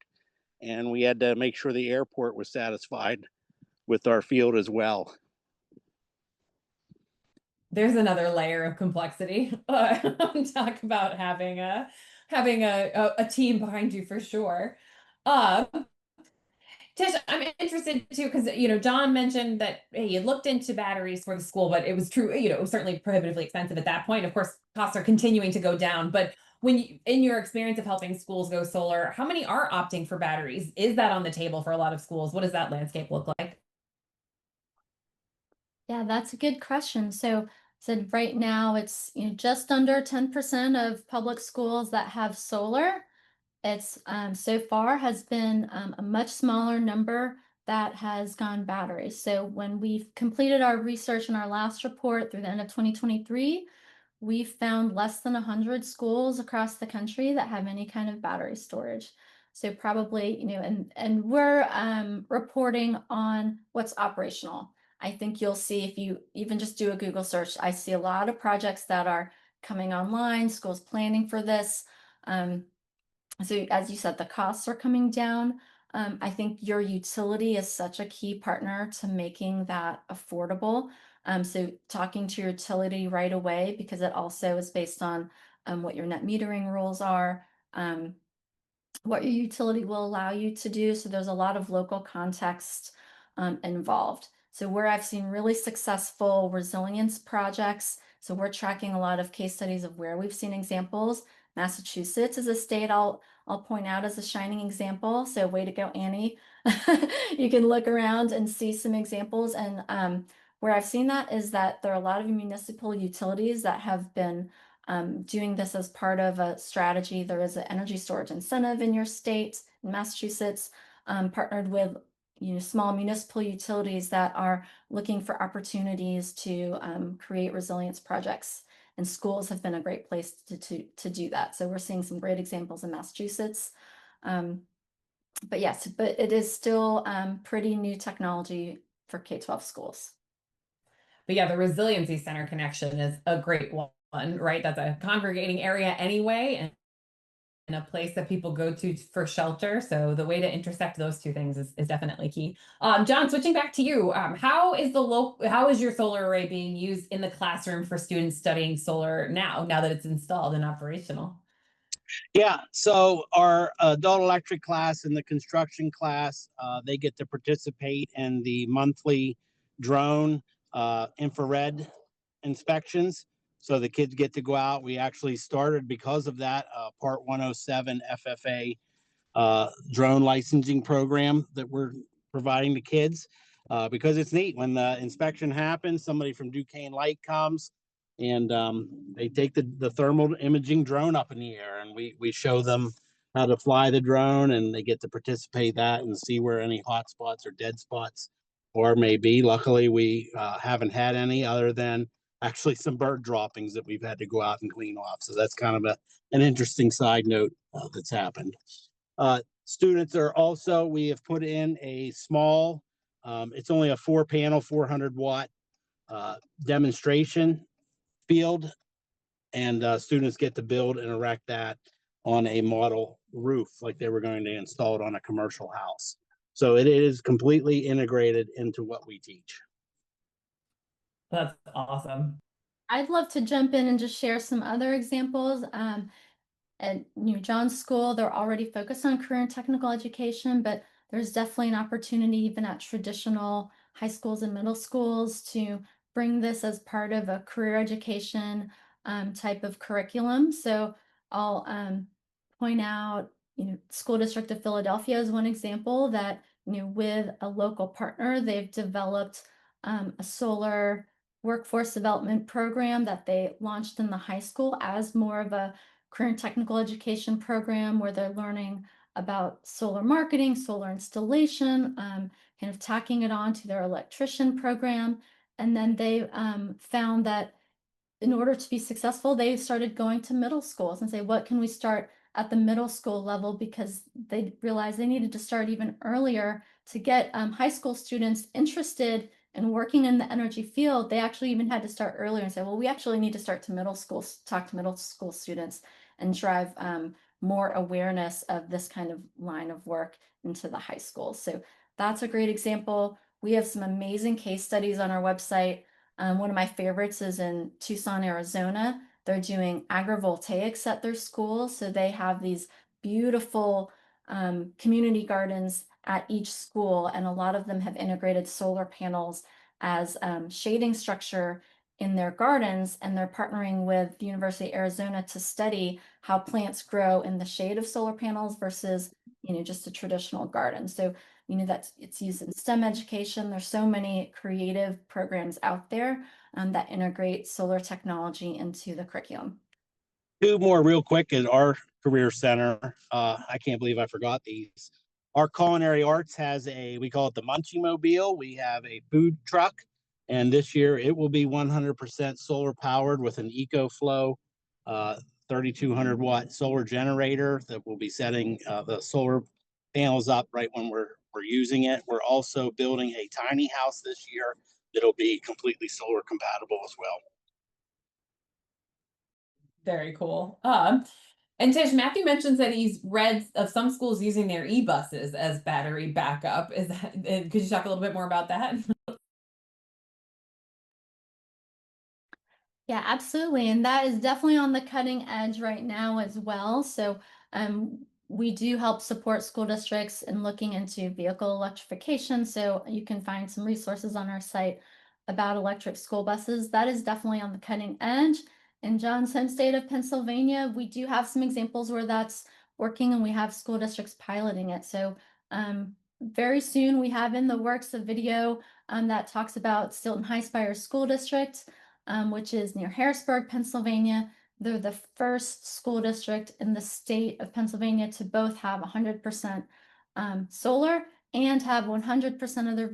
Speaker 5: and we had to make sure the airport was satisfied with our field as well.
Speaker 1: There's another layer of complexity. Talk about having a team behind you for sure. Tish, I'm interested too, because John mentioned that hey, you looked into batteries for the school, but it was true, it was certainly prohibitively expensive at that point. Of course, costs are continuing to go down, but when you, in your experience of helping schools go solar, how many are opting for batteries? Is that on the table for a lot of schools? What does that landscape look like?
Speaker 3: Yeah, that's a good question. So right now it's just under 10% of public schools that have solar. It's so far has been a much smaller number that has gone battery. So when we've completed our research in our last report through the end of 2023, we found less than 100 schools across the country that have any kind of battery storage. So probably, and we're reporting on what's operational. I think you'll see if you even just do a Google search, I see a lot of projects that are coming online, schools planning for this. So as you said, the costs are coming down. I think your utility is such a key partner to making that affordable. So talking to your utility right away, because it also is based on what your net metering rules are, what your utility will allow you to do. So there's a lot of local context involved. So where I've seen really successful resilience projects, so we're tracking a lot of case studies of where we've seen examples. Massachusetts is a state I'll point out as a shining example. So way to go, Annie. You can look around and see some examples. And where I've seen that is that there are a lot of municipal utilities that have been doing this as part of a strategy. There is an energy storage incentive in your state, in Massachusetts, partnered with small municipal utilities that are looking for opportunities to create resilience projects. And schools have been a great place to do that. So we're seeing some great examples in Massachusetts. But yes, but it is still pretty new technology for K-12 schools.
Speaker 1: But yeah, the resiliency center connection is a great one, right? That's a congregating area anyway, and a place that people go to for shelter. So the way to intersect those two things is definitely key. John, switching back to you, how is your solar array being used in the classroom for students studying solar now that it's installed and operational?
Speaker 5: Yeah, so our adult electric class and the construction class, they get to participate in the monthly drone infrared inspections. So the kids get to go out. We actually started because of that Part 107 FFA drone licensing program that we're providing to kids because it's neat. When the inspection happens, somebody from Duquesne Light comes and they take the thermal imaging drone up in the air, and we show them how to fly the drone, and they get to participate that and see where any hot spots or dead spots or maybe. Luckily, we haven't had any other than actually some bird droppings that we've had to go out and clean off. So that's kind of an interesting side note that's happened. Students are also, we have put in a small, it's only a 4-panel, 400-watt demonstration field, and students get to build and erect that on a model roof like they were going to install it on a commercial house. So it is completely integrated into what we teach.
Speaker 1: That's awesome.
Speaker 3: I'd love to jump in and just share some other examples. at New John's school, they're already focused on career and technical education, but there's definitely an opportunity even at traditional high schools and middle schools to bring this as part of a career education type of curriculum. So I'll point out, School District of Philadelphia is one example that, with a local partner, they've developed a solar workforce development program that they launched in the high school as more of a career and technical education program where they're learning about solar marketing, solar installation, kind of tacking it on to their electrician program. And then they found that in order to be successful, they started going to middle schools and say, what can we start at the middle school level? Because they realized they needed to start even earlier to get high school students interested in working in the energy field. They actually even had to start earlier and say, well, we actually need to start to middle school, talk to middle school students and drive more awareness of this kind of line of work into the high schools. So that's a great example. We have some amazing case studies on our website. One of my favorites is in Tucson, Arizona. They're doing agrivoltaics at their school. So they have these beautiful community gardens at each school, and a lot of them have integrated solar panels as shading structure in their gardens, and they're partnering with the University of Arizona to study how plants grow in the shade of solar panels versus, just a traditional garden. So that it's used in STEM education. There's so many creative programs out there that integrate solar technology into the curriculum.
Speaker 5: Two more real quick at our career center. I can't believe I forgot these. Our culinary arts has we call it the Munchie Mobile. We have a food truck, and this year it will be 100% solar powered with an EcoFlow 3,200 watt solar generator that will be setting the solar panels up right when we're using it. We're also building a tiny house this year that'll be completely solar compatible as well.
Speaker 1: Very cool. And Tish, Matthew mentions that he's read of some schools using their e-buses as battery backup. Is that, could you talk a little bit more about that?
Speaker 3: Yeah, absolutely. And that is definitely on the cutting edge right now as well. So we do help support school districts in looking into vehicle electrification. So you can find some resources on our site about electric school buses. That is definitely on the cutting edge. In Johnstown, state of Pennsylvania, we do have some examples where that's working, and we have school districts piloting it. So very soon we have in the works a video that talks about Stilton High Spire School District, which is near Harrisburg, Pennsylvania. They're the first school district in the state of Pennsylvania to both have 100% solar and have 100% of their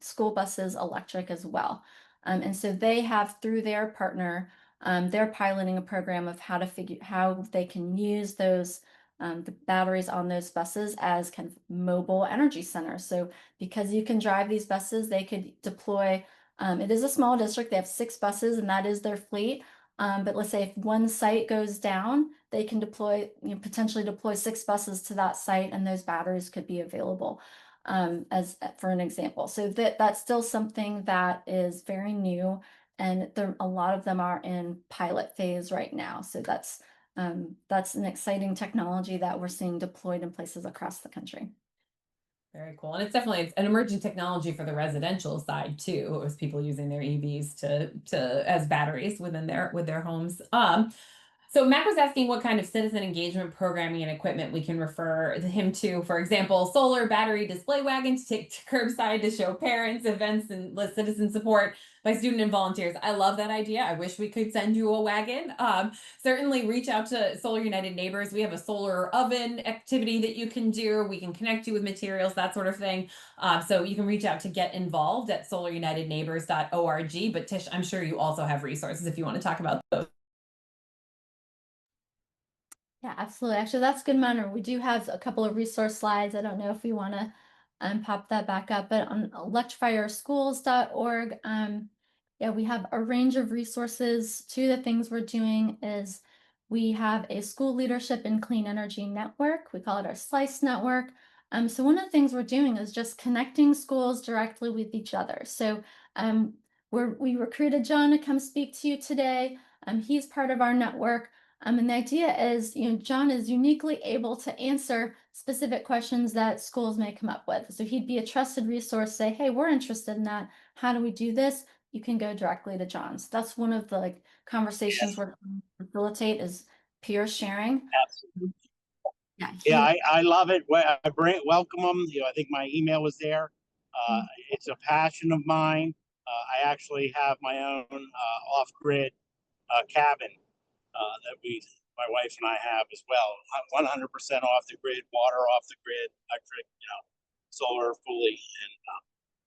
Speaker 3: school buses electric as well. And so they have, through their partner, they're piloting a program of how they can use those the batteries on those buses as kind of mobile energy centers. So because you can drive these buses, they could deploy. It is a small district. They have 6 buses, and that is their fleet. But let's say if one site goes down, they can potentially deploy 6 buses to that site, and those batteries could be available as for an example. So that's still something that is very new, and a lot of them are in pilot phase right now. So that's an exciting technology that we're seeing deployed in places across the country.
Speaker 1: Very cool. And it's an emerging technology for the residential side too, as people using their EVs as batteries with their homes. So Mac was asking what kind of citizen engagement programming and equipment we can refer him to. For example, solar battery display wagon to take to curbside to show parents, events, and citizen support by student and volunteers. I love that idea. I wish we could send you a wagon. Certainly reach out to Solar United Neighbors. We have a solar oven activity that you can do. We can connect you with materials, that sort of thing. So you can reach out to get involved at solarunitedneighbors.org. But Tish, I'm sure you also have resources if you want to talk about those.
Speaker 3: Yeah, absolutely. Actually, that's good, Manor. We do have a couple of resource slides. I don't know if we want to pop that back up, but on electrifierschools.org, yeah, we have a range of resources. Two of the things we're doing is we have a school leadership and clean energy network. We call it our SLICE network. So one of the things we're doing is just connecting schools directly with each other. So we recruited John to come speak to you today. He's part of our network. And the idea is, John is uniquely able to answer specific questions that schools may come up with. So he'd be a trusted resource, say, hey, we're interested in that. How do we do this? You can go directly to John. So that's one of the conversations we're trying to facilitate is peer sharing.
Speaker 5: Absolutely.
Speaker 3: Yeah,
Speaker 5: Yeah, I love it. Welcome them. I think my email was there. It's a passion of mine. I actually have my own off-grid cabin that my wife and I have as well. I'm 100% off the grid, water off the grid, electric, solar fully. And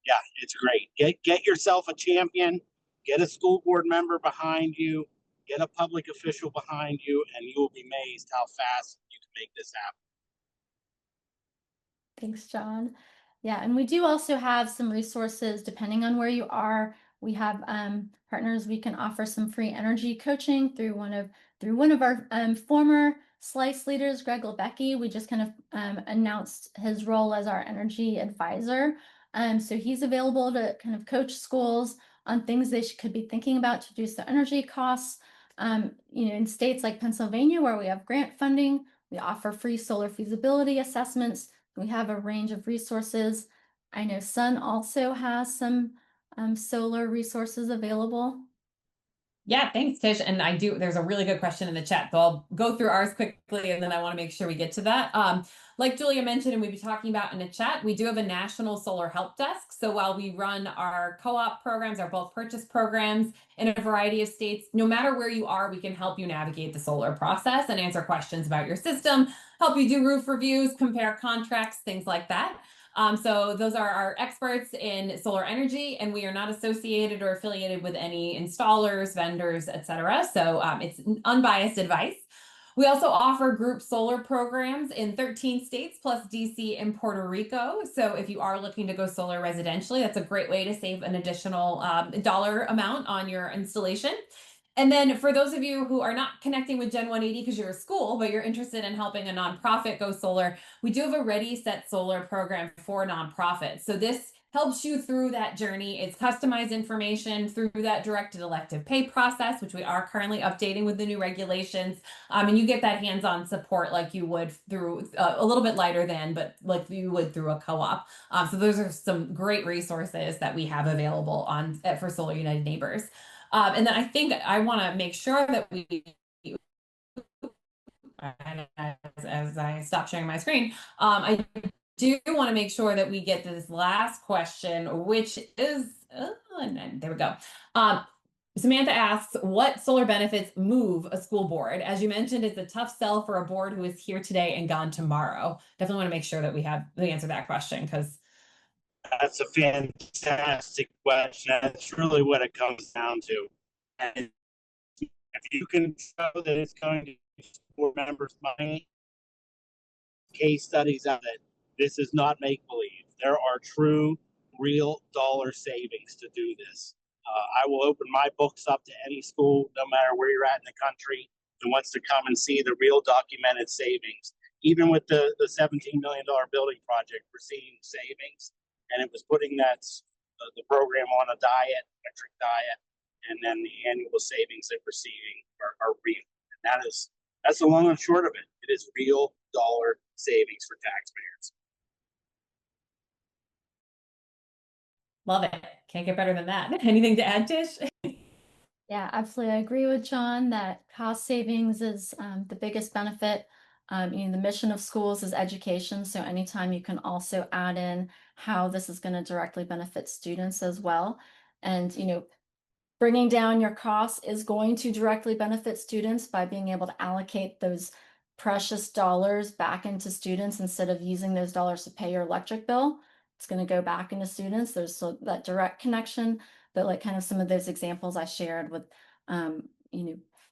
Speaker 5: yeah, it's great. Get yourself a champion, get a school board member behind you, get a public official behind you, and you will be amazed how fast you can make this happen.
Speaker 3: Thanks, John. Yeah, and we do also have some resources depending on where you are. We have partners. We can offer some free energy coaching through one of our former Slice leaders, Greg Lebecki. We just kind of announced his role as our energy advisor. So he's available to kind of coach schools on things they could be thinking about to reduce their energy costs. In states like Pennsylvania, where we have grant funding, we offer free solar feasibility assessments. We have a range of resources. I know Sun also has some solar resources available.
Speaker 1: Yeah, thanks, Tish. And there's a really good question in the chat. So I'll go through ours quickly and then I want to make sure we get to that. Like Julia mentioned, and we'll be talking about in the chat, we do have a national solar help desk. So while we run our co-op programs, our bulk purchase programs in a variety of states, no matter where you are, we can help you navigate the solar process and answer questions about your system, help you do roof reviews, compare contracts, things like that. So those are our experts in solar energy, and we are not associated or affiliated with any installers, vendors, etc. So it's unbiased advice. We also offer group solar programs in 13 states plus DC and Puerto Rico. So if you are looking to go solar residentially, that's a great way to save an additional dollar amount on your installation. And then for those of you who are not connecting with Gen 180 because you're a school, but you're interested in helping a nonprofit go solar, we do have a Ready, Set, Solar program for nonprofits. So this helps you through that journey. It's customized information through that directed elective pay process, which we are currently updating with the new regulations. And you get that hands-on support like you would through a little bit lighter than, but like you would through a co-op. So those are some great resources that we have available for Solar United Neighbors. And then I think I want to make sure that as I stop sharing my screen, I do want to make sure that we get to this last question, which is, and there we go. Samantha asks, what solar benefits move a school board? As you mentioned, it's a tough sell for a board who is here today and gone tomorrow. Definitely want to make sure that we answer that question because
Speaker 5: that's a fantastic question. That's really what it comes down to. And if you can show that it's going to board members' money, case studies of it, this is not make-believe. There are true, real dollar savings to do this. I will open my books up to any school, no matter where you're at in the country, that wants to come and see the real documented savings. Even with the $17 million building project, we're seeing savings. And it was putting the program on a metric diet, and then the annual savings they're receiving are real. And that's the long and short of it. It is real dollar savings for taxpayers.
Speaker 1: Love it. Can't get better than that. Anything to add, Tish?
Speaker 3: Yeah, absolutely. I agree with John that cost savings is the biggest benefit. The mission of schools is education. So anytime you can also add in how this is going to directly benefit students as well. And, bringing down your costs is going to directly benefit students by being able to allocate those precious dollars back into students instead of using those dollars to pay your electric bill. It's going to go back into students. There's that direct connection, but like kind of some of those examples I shared with,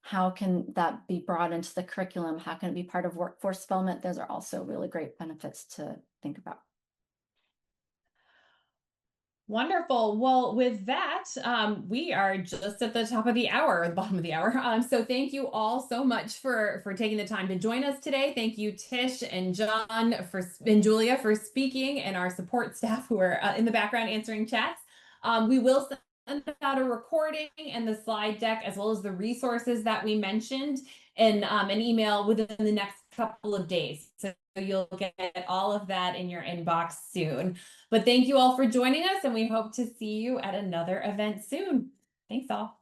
Speaker 3: how can that be brought into the curriculum? How can it be part of workforce development? Those are also really great benefits to think about.
Speaker 1: Wonderful. Well, with that, we are just at the top of the hour, or the bottom of the hour. So thank you all so much for taking the time to join us today. Thank you, Tish and John and Julia for speaking, and our support staff who are in the background answering chats. We will out a recording and the slide deck, as well as the resources that we mentioned, in an email within the next couple of days. So you'll get all of that in your inbox soon. But thank you all for joining us, and we hope to see you at another event soon. Thanks all.